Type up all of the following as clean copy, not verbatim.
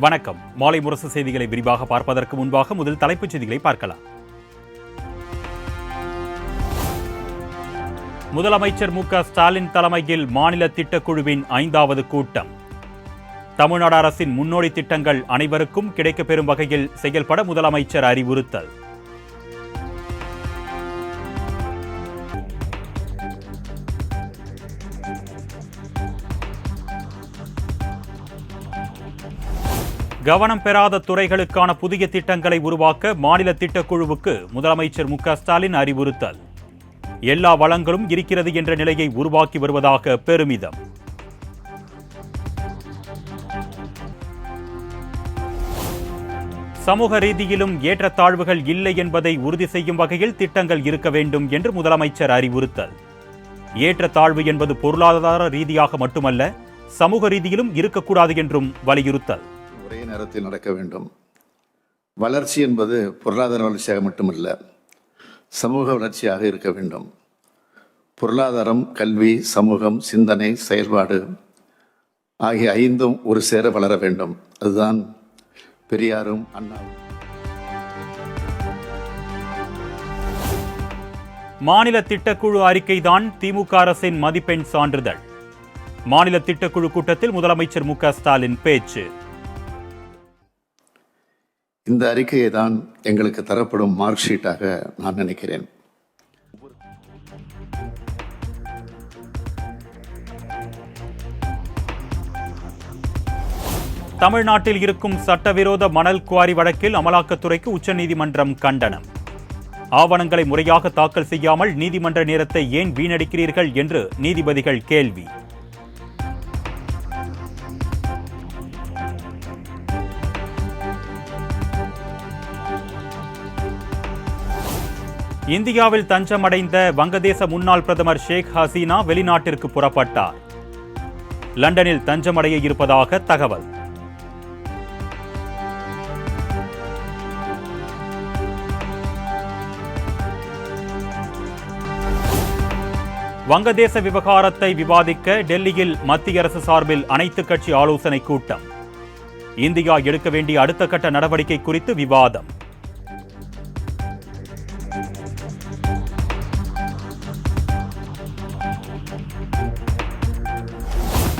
வணக்கம். மாலை முரசு செய்திகளை விரிவாக பார்ப்பதற்கு முன்பாக முதல் தலைப்புச் செய்திகளை பார்க்கலாம். முதலமைச்சர் மு.க. ஸ்டாலின் தலைமையில் மாநில திட்டக்குழுவின் 5வது கூட்டம். தமிழ்நாடு அரசின் முன்னோடி திட்டங்கள் அனைவருக்கும் கிடைக்கப்பெறும் வகையில் செயல்பட முதலமைச்சர் அறிவுறுத்தல். கவனம் பெறாத துறைகளுக்கான புதிய திட்டங்களை உருவாக்க மாநில திட்டக்குழுவுக்கு முதலமைச்சர் மு.க. ஸ்டாலின் அறிவுறுத்தல். எல்லா வளங்களும் இருக்கிறது என்ற நிலையை உருவாக்கி வருவதாக பெருமிதம். சமூக ரீதியிலும் ஏற்றத்தாழ்வுகள் இல்லை என்பதை உறுதி செய்யும் வகையில் திட்டங்கள் இருக்க வேண்டும் என்று முதலமைச்சர் அறிவுறுத்தல். ஏற்றத்தாழ்வு என்பது பொருளாதார ரீதியாக மட்டுமல்ல, சமூக ரீதியிலும் இருக்கக்கூடாது என்றும் வலியுறுத்தல். ஒரே நேரத்தில் நடக்க வேண்டும். வளர்ச்சி என்பது பொருளாதார வளர்ச்சியாக மட்டுமல்ல, சமூக வளர்ச்சியாக இருக்க வேண்டும். பொருளாதாரம், கல்வி, சமூகம், சிந்தனை, செயல்பாடு ஆகிய 5ம் ஒரு சேர வளர வேண்டும். அதுதான் பெரியாரும் அண்ணாவும். மாநில திட்டக்குழு அறிக்கைதான் திமுக அரசின் மதிப்பெண் சான்றிதழ். மாநில திட்டக்குழு கூட்டத்தில் முதலமைச்சர் மு.க. ஸ்டாலின் பேச்சு. இந்த அறிக்கையை தான் எங்களுக்கு தரப்படும் மார்க் ஷீட்டாக நான் நினைக்கிறேன். தமிழ்நாட்டில் இருக்கும் சட்டவிரோத மணல் குவாரி வழக்கில் அமலாக்கத்துறைக்கு உச்சநீதிமன்றம் கண்டனம். ஆவணங்களை முறையாக தாக்கல் செய்யாமல் நீதிமன்ற நேரத்தை ஏன் வீணடிக்கிறீர்கள் என்று நீதிபதிகள் கேள்வி. இந்தியாவில் தஞ்சமடைந்த வங்கதேச முன்னாள் பிரதமர் ஷேக் ஹசீனா வெளிநாட்டிற்கு புறப்பட்டார். லண்டனில் தஞ்சமடைய இருப்பதாக தகவல். வங்கதேச விவகாரத்தை விவாதிக்க டெல்லியில் மத்திய அரசு சார்பில் அனைத்து கட்சி ஆலோசனை கூட்டம். இந்தியா எடுக்க வேண்டிய அடுத்த கட்ட நடவடிக்கை குறித்து விவாதம்.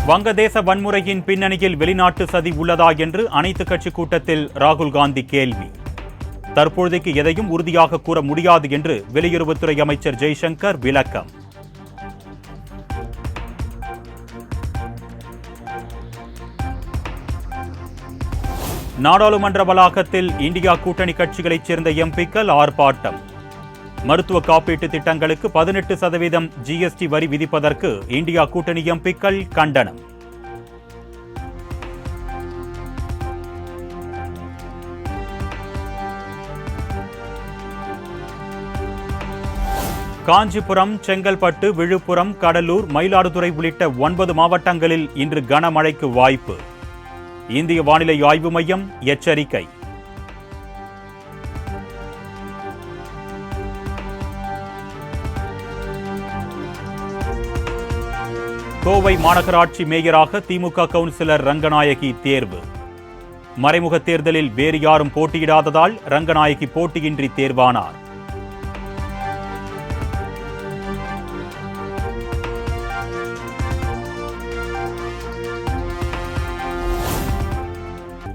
வங்கதேச வன்முறையின் பின்னணியில் வெளிநாட்டு சதி உள்ளதா என்று அனைத்து கட்சி கூட்டத்தில் ராகுல் காந்தி கேள்வி. தற்போதைக்கு எதையும் உறுதியாக கூற முடியாது என்று வெளியுறவுத்துறை அமைச்சர் ஜெய்சங்கர் விளக்கம். நாடாளுமன்ற வளாகத்தில் இந்தியா கூட்டணி கட்சிகளைச் சேர்ந்த எம்பிக்கள் ஆர்ப்பாட்டம். மருத்துவ காப்பீட்டு திட்டங்களுக்கு 18% ஜிஎஸ்டி வரி விதிப்பதற்கு இந்தியா கூட்டணி எம்பிக்கள் கண்டனம். காஞ்சிபுரம், செங்கல்பட்டு, விழுப்புரம், கடலூர், மயிலாடுதுறை உள்ளிட்ட 9 மாவட்டங்களில் இன்று கனமழைக்கு வாய்ப்பு. இந்திய வானிலை ஆய்வு மையம் எச்சரிக்கை. கோவை மாநகராட்சி மேயராக திமுக கவுன்சிலர் ரங்கநாயகி தேர்வு. மறைமுக தேர்தலில் வேறு யாரும் போட்டியிடாததால் ரங்கநாயகி போட்டியின்றி தேர்வானார்.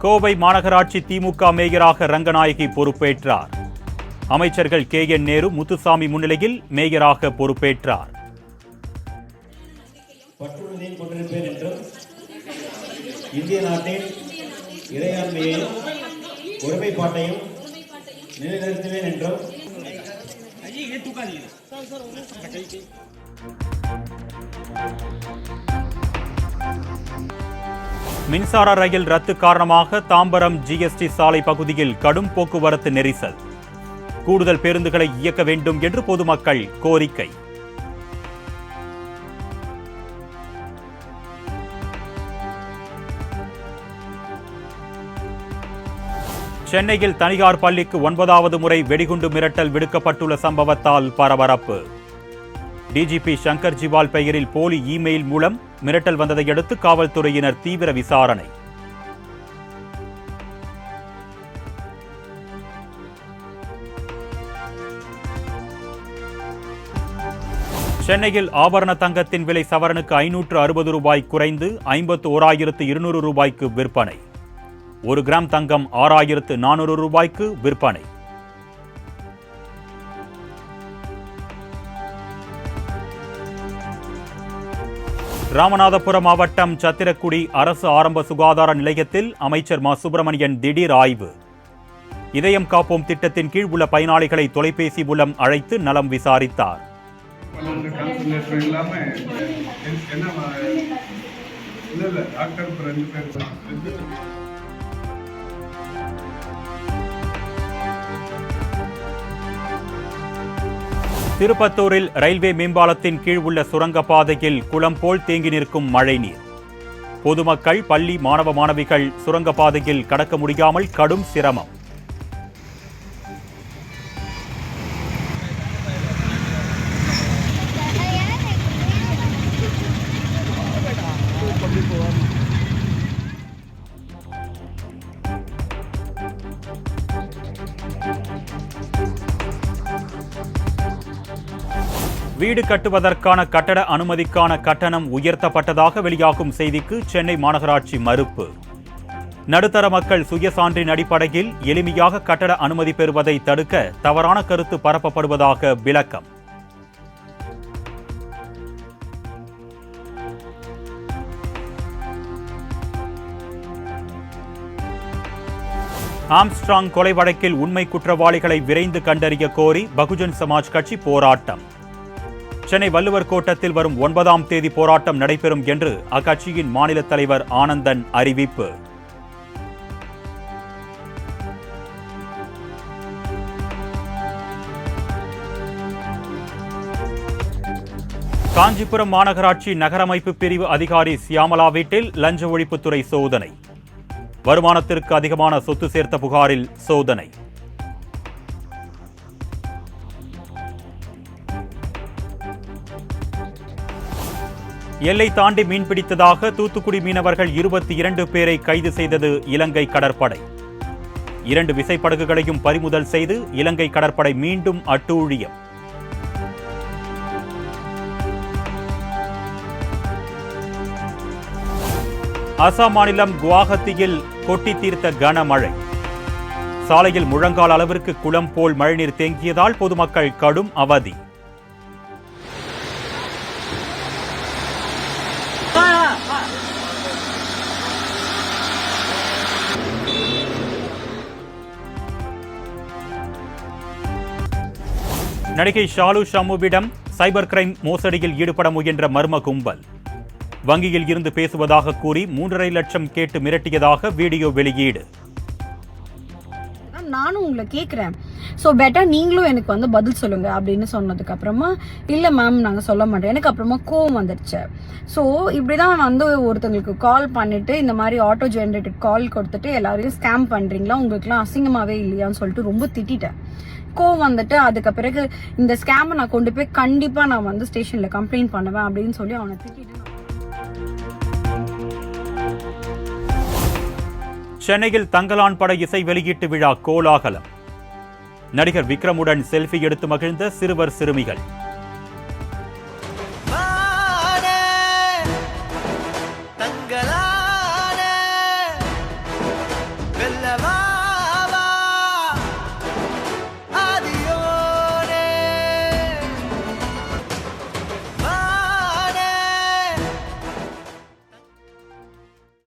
கோவை மாநகராட்சி திமுக மேயராக ரங்கநாயகி பொறுப்பேற்றார். அமைச்சர்கள் கே.என். நேரு, முத்துசாமி முன்னிலையில் மேயராக பொறுப்பேற்றார். பற்றுறுதியை கொண்டிருப்பேன் என்றும் இந்திய நாட்டின் இறையாண்மையையும் ஒருமைப்பாட்டையும் நிலைநிறுத்துவேன் என்றும் மின்சார ரயில் ரத்து காரணமாக தாம்பரம் ஜிஎஸ்டி சாலை பகுதியில் கடும் போக்குவரத்து நெரிசல். கூடுதல் பேருந்துகளை இயக்க வேண்டும் என்று பொதுமக்கள் கோரிக்கை. சென்னையில் தனியார் பள்ளிக்கு 9வது முறை வெடிகுண்டு மிரட்டல் விடுக்கப்பட்டுள்ள சம்பவத்தால் பரபரப்பு. டிஜிபி சங்கர் ஜிவால் பெயரில் போலி இமெயில் மூலம் மிரட்டல் வந்ததை அடுத்து காவல்துறையினர் தீவிர விசாரணை. சென்னையில் ஆபரண தங்கத்தின் விலை சவரனுக்கு 560 ரூபாய் குறைந்து 51,200 ரூபாய்க்கு விற்பனை. 1 கிராம் தங்கம் 6,400 ரூபாய்க்கு விற்பனை. ராமநாதபுரம் மாவட்டம் சத்திரக்குடி அரசு ஆரம்ப சுகாதார நிலையத்தில் அமைச்சர் மா சுப்பிரமணியன் திடீர் ஆய்வு. இதயம் காப்போம் திட்டத்தின் கீழ் உள்ள பயனாளிகளை தொலைபேசி மூலம் அழைத்து நலம் விசாரித்தார். திருப்பத்தூரில் ரயில்வே மேம்பாலத்தின் கீழ் உள்ள சுரங்கப்பாதையில் குளம் போல் தேங்கி நிற்கும் மழைநீர். பொதுமக்கள், பள்ளி மாணவ மாணவிகள் சுரங்கப்பாதையில் கடக்க முடியாமல் கடும் சிரமம். வீடு கட்டுவதற்கான கட்டட அனுமதிக்கான கட்டணம் உயர்த்தப்பட்டதாக வெளியாகும் செய்திக்கு சென்னை மாநகராட்சி மறுப்பு. நடுத்தர மக்கள் சுயசான்றின் அடிப்படையில் எளிமையாக கட்டட அனுமதி பெறுவதை தடுக்க தவறான கருத்து பரப்பப்படுவதாக விளக்கம். ஆம்ஸ்ட்ராங் கொலை வழக்கில் உண்மை குற்றவாளிகளை விரைந்து கண்டறிய கோரி பகுஜன் சமாஜ் கட்சி போராட்டம். சென்னை வள்ளுவர் கோட்டத்தில் வரும் 9ஆம் தேதி போராட்டம் நடைபெறும் என்று அக்கட்சியின் மாநில தலைவர் ஆனந்தன் அறிவிப்பு. காஞ்சிபுரம் மாநகராட்சி நகரமைப்பு பிரிவு அதிகாரி சியாமலா வீட்டில் லஞ்ச ஒழிப்புத்துறை சோதனை. வருமானத்திற்கு அதிகமான சொத்து சேர்த்த புகாரில் சோதனை. எல்லை தாண்டி மீன்பிடித்ததாக தூத்துக்குடி மீனவர்கள் 22 பேரை கைது செய்தது இலங்கை கடற்படை. 2 விசைப்படகுகளையும் பறிமுதல் செய்து இலங்கை கடற்படை மீண்டும் அட்டூழியம். அசாம் மாநிலம் குவாஹத்தியில் கொட்டி தீர்த்த கனமழை. சாலையில் முழங்கால் அளவிற்கு குளம் போல் மழைநீர் தேங்கியதால் பொதுமக்கள் கடும் அவதி. நடிகை ஷாலு ஷம்முவிடம் சைபர் கிரைம் மோசடியில் ஈடுபட முயன்ற மர்ம கும்பல். வங்கியில் இருந்து பேசுவதாக கூறி 3.5 லட்சம் கேட்டு மிரட்டியதாக வீடியோ வெளியீடு. நானும் உங்களை கேட்குறேன், ஸோ பெட்டர் நீங்களும் எனக்கு வந்து பதில் சொல்லுங்க அப்படின்னு சொன்னதுக்கு அப்புறமா இல்லை மேம் நாங்கள் சொல்ல மாட்டோம். எனக்கு அப்புறமா கோவம் வந்துடுச்சு. ஸோ இப்படிதான் வந்து ஒருத்தங்களுக்கு கால் பண்ணிட்டு இந்த மாதிரி ஆட்டோ ஜென்ரேட்டட் கால் கொடுத்துட்டு எல்லாரையும் ஸ்கேம் பண்றீங்களா, உங்களுக்குலாம் அசிங்கமாவே இல்லையான்னு சொல்லிட்டு ரொம்ப திட்டிட்டேன். கோவம் வந்துட்டு அதுக்கு பிறகு இந்த ஸ்கேமை நான் கொண்டு போய் கண்டிப்பா நான் வந்து ஸ்டேஷன்ல கம்ப்ளைண்ட் பண்ணுவேன் அப்படின்னு சொல்லி அவனை திட்டிட்டு. சென்னையில் தங்கலான் பட இசை வெளியீட்டு விழா கோலாகலம். நடிகர் விக்ரமுடன் செல்ஃபி எடுத்து மகிழ்ந்த சிறுவர் சிறுமிகள். வெல்லவா